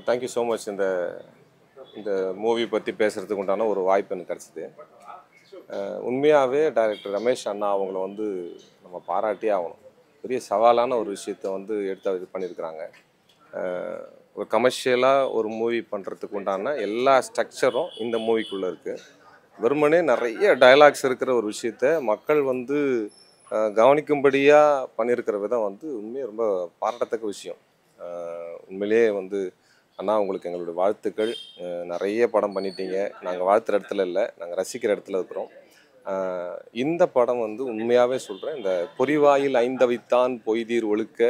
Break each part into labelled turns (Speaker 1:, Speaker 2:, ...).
Speaker 1: Thank you so much இந்த இந்த movie பற்றி பேசுகிறதுக்கு உண்டான ஒரு வாய்ப்பு எனக்கு கிடச்சிது. உண்மையாகவே டைரக்டர் ரமேஷ் அண்ணா அவங்கள வந்து நம்ம பாராட்டியே ஆகணும். பெரிய சவாலான ஒரு விஷயத்த வந்து எடுத்து இது பண்ணியிருக்கிறாங்க. ஒரு கமர்ஷியலாக ஒரு மூவி பண்ணுறதுக்கு உண்டான எல்லா ஸ்ட்ரக்சரும் இந்த மூவிக்குள்ளே இருக்குது. வெறுமனே நிறைய டயலாக்ஸ் இருக்கிற ஒரு விஷயத்த மக்கள் வந்து கவனிக்கும்படியாக பண்ணியிருக்கிற விதம் வந்து உண்மையாக ரொம்ப பாராட்டத்தக்க விஷயம். உண்மையிலேயே வந்து அண்ணா உங்களுக்கு எங்களுடைய வாழ்த்துக்கள். நிறைய படம் பண்ணிட்டீங்க. நாங்கள் வாழ்த்துற இடத்துல இல்லை, நாங்கள் ரசிக்கிற இடத்துல இருக்கிறோம். இந்த படம் வந்து உண்மையாகவே சொல்கிறேன், இந்த பொறிவாயில் ஐந்தவித்தான் பொய்தீர் ஒழுக்க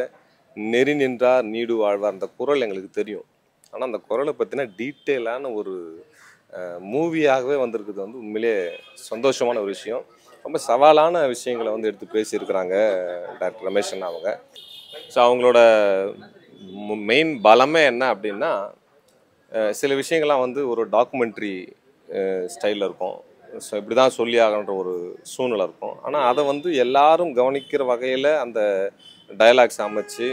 Speaker 1: நெறி நின்றார் நீடு வாழ்வார் அந்த குரல் எங்களுக்கு தெரியும். ஆனால் அந்த குரலை பற்றின டீட்டெயிலான ஒரு மூவியாகவே வந்திருக்குது வந்து உண்மையிலே சந்தோஷமான ஒரு விஷயம். ரொம்ப சவாலான விஷயங்களை வந்து எடுத்து பேசியிருக்கிறாங்க டாக்டர் ரமேஷ் அண்ணா அவங்க. ஸோ அவங்களோட மெயின் பலமே என்ன அப்படின்னா, சில விஷயங்கள்லாம் வந்து ஒரு டாக்குமெண்ட்ரி ஸ்டைலில் இருக்கும். ஸோ இப்படி தான் சொல்லி ஆகன்ற ஒரு சூழ்நிலை இருக்கும். ஆனால் அதை வந்து எல்லாரும் கவனிக்கிற வகையில் அந்த டயலாக்ஸ் அமைச்சு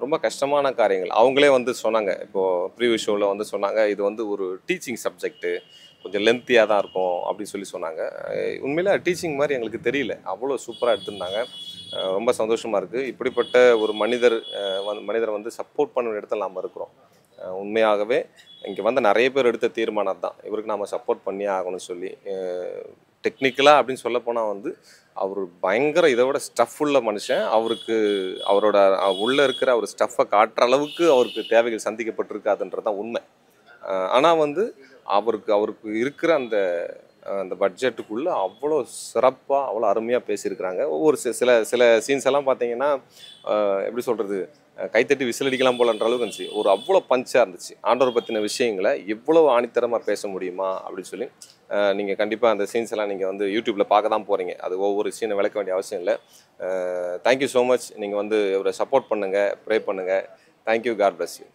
Speaker 1: ரொம்ப கஷ்டமான காரியங்கள் அவங்களே வந்து சொன்னாங்க. இப்போது ப்ரீவியூ ஷோவில் வந்து சொன்னாங்க, இது வந்து ஒரு டீச்சிங் சப்ஜெக்ட்டு, கொஞ்சம் லென்த்தியாக தான் இருக்கும் அப்படின்னு சொல்லி சொன்னாங்க. உண்மையிலே டீச்சிங் மாதிரி எங்களுக்கு தெரியல, அவ்வளோ சூப்பராக எடுத்திருந்தாங்க. ரொம்ப சந்தோஷமாக இருக்குது. இப்படிப்பட்ட ஒரு மனிதரை வந்து சப்போர்ட் பண்ண இடத்துல நாம் இருக்கிறோம். உண்மையாகவே இங்கே வந்து நிறைய பேர் எடுத்த தீர்மானம் தான், இவருக்கு நாம் சப்போர்ட் பண்ணியே ஆகணும்னு சொல்லி. டெக்னிக்கலாக அப்படின்னு சொல்ல போனால் வந்து அவர் பயங்கர இதை விட ஸ்டஃப் உள்ள மனுஷன். அவருக்கு அவரோட உள்ளே இருக்கிற அவர் ஸ்டஃப்பை காட்டுற அளவுக்கு அவருக்கு தேவைகள் சந்திக்கப்பட்டிருக்காதுன்றது தான் உண்மை. ஆனால் வந்து அவருக்கு இருக்கிற அந்த அந்த பட்ஜெட்டுக்குள்ளே அவ்வளோ சிறப்பாக அவ்வளோ அருமையாக பேசியிருக்கிறாங்க. ஒவ்வொரு சில சில சீன்ஸ் எல்லாம் பார்த்தீங்கன்னா எப்படி சொல்கிறது, கைத்தட்டி விசிலடிக்கலாம் போலன்ற அளவுக்கு இருந்துச்சு. ஒரு அவ்வளோ பஞ்சாக இருந்துச்சு. ஆண்டவர் பற்றின விஷயங்களை எவ்வளோ ஆணித்தரமாக பேச முடியுமா அப்படின்னு சொல்லி நீங்கள் கண்டிப்பாக அந்த சீன்ஸ் எல்லாம் நீங்கள் வந்து யூடியூப்பில் பார்க்க தான் போகிறீங்க. அது ஒவ்வொரு சீனை விளக்க வேண்டிய அவசியம் இல்லை. Thank you so much. நீங்கள் வந்து இவரை சப்போர்ட் பண்ணுங்கள், ப்ரே பண்ணுங்கள். தேங்க்யூ. God bless you.